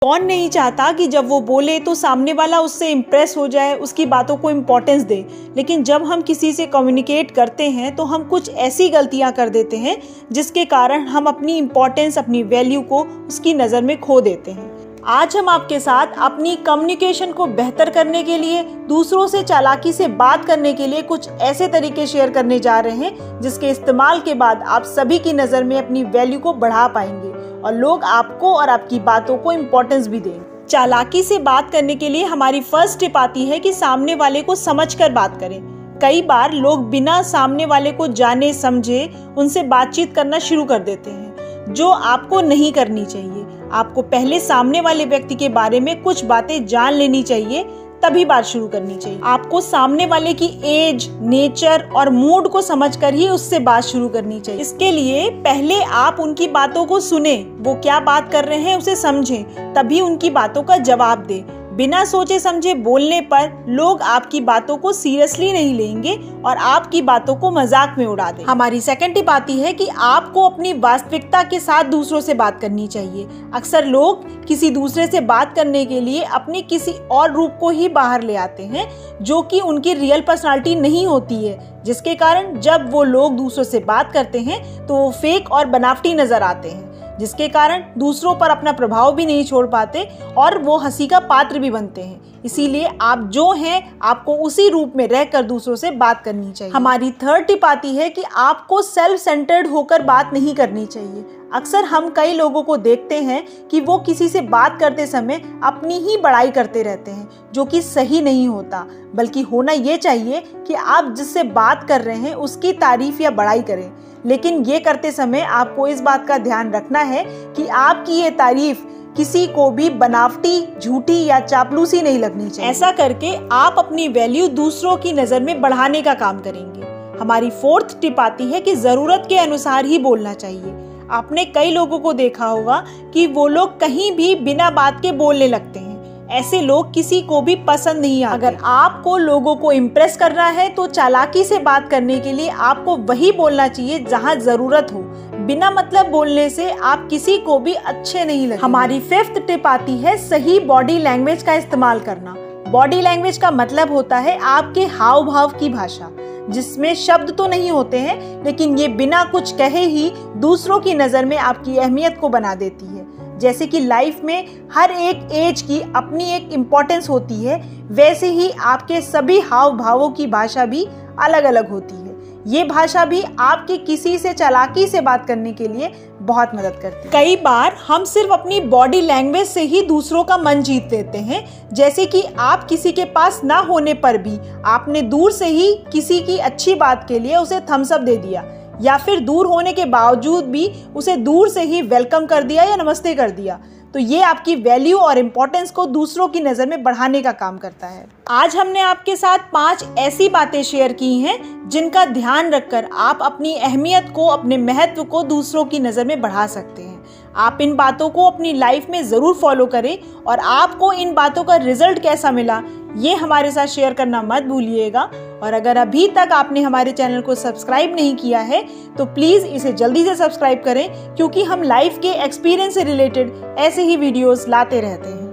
कौन नहीं चाहता कि जब वो बोले तो सामने वाला उससे इम्प्रेस हो जाए, उसकी बातों को इम्पोर्टेंस दे। लेकिन जब हम किसी से कम्युनिकेट करते हैं तो हम कुछ ऐसी गलतियां कर देते हैं जिसके कारण हम अपनी इम्पोर्टेंस, अपनी वैल्यू को उसकी नज़र में खो देते हैं। आज हम आपके साथ अपनी कम्युनिकेशन को बेहतर करने के लिए, दूसरों से चालाकी से बात करने के लिए कुछ ऐसे तरीके शेयर करने जा रहे हैं जिसके इस्तेमाल के बाद आप सभी की नज़र में अपनी वैल्यू को बढ़ा पाएंगे और लोग आपको और आपकी बातों को इम्पोर्टेंस भी देंगे। चालाकी से बात करने के लिए हमारी फर्स्ट टिप आती है कि सामने वाले को समझकर बात करें। कई बार लोग बिना सामने वाले को जाने समझे उनसे बातचीत करना शुरू कर देते हैं, जो आपको नहीं करनी चाहिए। आपको पहले सामने वाले व्यक्ति के बारे में कुछ बातें जान लेनी चाहिए, तभी बात शुरू करनी चाहिए। आपको सामने वाले की एज, नेचर और मूड को समझकर ही उससे बात शुरू करनी चाहिए। इसके लिए पहले आप उनकी बातों को सुने, वो क्या बात कर रहे हैं उसे समझें, तभी उनकी बातों का जवाब दें। बिना सोचे समझे बोलने पर लोग आपकी बातों को सीरियसली नहीं लेंगे और आपकी बातों को मजाक में उड़ा देंगे। हमारी सेकंड टिप आती है कि आपको अपनी वास्तविकता के साथ दूसरों से बात करनी चाहिए। अक्सर लोग किसी दूसरे से बात करने के लिए अपनी किसी और रूप को ही बाहर ले आते हैं, जो कि उनकी रियल पर्सनालिटी नहीं होती है, जिसके कारण जब वो लोग दूसरों से बात करते हैं तो वो फेक और बनावटी नजर आते हैं, जिसके कारण दूसरों पर अपना प्रभाव भी नहीं छोड़ पाते और वो हंसी का पात्र भी बनते हैं। इसीलिए आप जो हैं, आपको उसी रूप में रहकर दूसरों से बात करनी चाहिए। हमारी थर्ड टिप आती है कि आपको सेल्फ सेंटर्ड होकर बात नहीं करनी चाहिए। अक्सर हम कई लोगों को देखते हैं कि वो किसी से बात करते समय अपनी ही बड़ाई करते रहते हैं, जो कि सही नहीं होता। बल्कि होना ये चाहिए कि आप जिससे बात कर रहे हैं उसकी तारीफ या बड़ाई करें। लेकिन ये करते समय आपको इस बात का ध्यान रखना है कि आपकी ये तारीफ किसी को भी बनावटी, झूठी या चापलूसी नहीं लगनी चाहिए। ऐसा करके आप अपनी वैल्यू दूसरों की नज़र में बढ़ाने का काम करेंगे। हमारी फोर्थ टिप आती है कि ज़रूरत के अनुसार ही बोलना चाहिए। आपने कई लोगों को देखा होगा कि वो लोग कहीं भी बिना बात के बोलने लगते हैं। ऐसे लोग किसी को भी पसंद नहीं आते। अगर आपको लोगों को इम्प्रेस करना है तो चालाकी से बात करने के लिए आपको वही बोलना चाहिए जहां जरूरत हो। बिना मतलब बोलने से आप किसी को भी अच्छे नहीं लगते। हमारी फिफ्थ टिप आती है सही बॉडी लैंग्वेज का इस्तेमाल करना। बॉडी लैंग्वेज का मतलब होता है आपके हाव भाव की भाषा, जिसमें शब्द तो नहीं होते हैं, लेकिन ये बिना कुछ कहे ही दूसरों की नज़र में आपकी अहमियत को बना देती है। जैसे कि लाइफ में हर एक एज की अपनी एक इम्पोर्टेंस होती है, वैसे ही आपके सभी हाव भावों की भाषा भी अलग अलग होती है। ये भाषा भी आपके किसी से चालाकी से बात करने के लिए बहुत मदद करती है। कई बार हम सिर्फ अपनी बॉडी लैंग्वेज से ही दूसरों का मन जीत लेते हैं। जैसे कि आप किसी के पास ना होने पर भी आपने दूर से ही किसी की अच्छी बात के लिए उसे थम्स अप दे दिया, या फिर दूर होने के बावजूद भी उसे दूर से ही वेलकम कर दिया या नमस्ते कर दिया। तो ये आपकी वैल्यू और इम्पोर्टेंस को दूसरों की नज़र में बढ़ाने का काम करता है। आज हमने आपके साथ 5 ऐसी बातें शेयर की हैं जिनका ध्यान रखकर आप अपनी अहमियत को, अपने महत्व को दूसरों की नज़र में बढ़ा सकते हैं। आप इन बातों को अपनी लाइफ में ज़रूर फॉलो करें और आपको इन बातों का रिजल्ट कैसा मिला ये हमारे साथ शेयर करना मत भूलिएगा। और अगर अभी तक आपने हमारे चैनल को सब्सक्राइब नहीं किया है तो प्लीज़ इसे जल्दी से सब्सक्राइब करें, क्योंकि हम लाइफ के एक्सपीरियंस से रिलेटेड ऐसे ही वीडियोस लाते रहते हैं।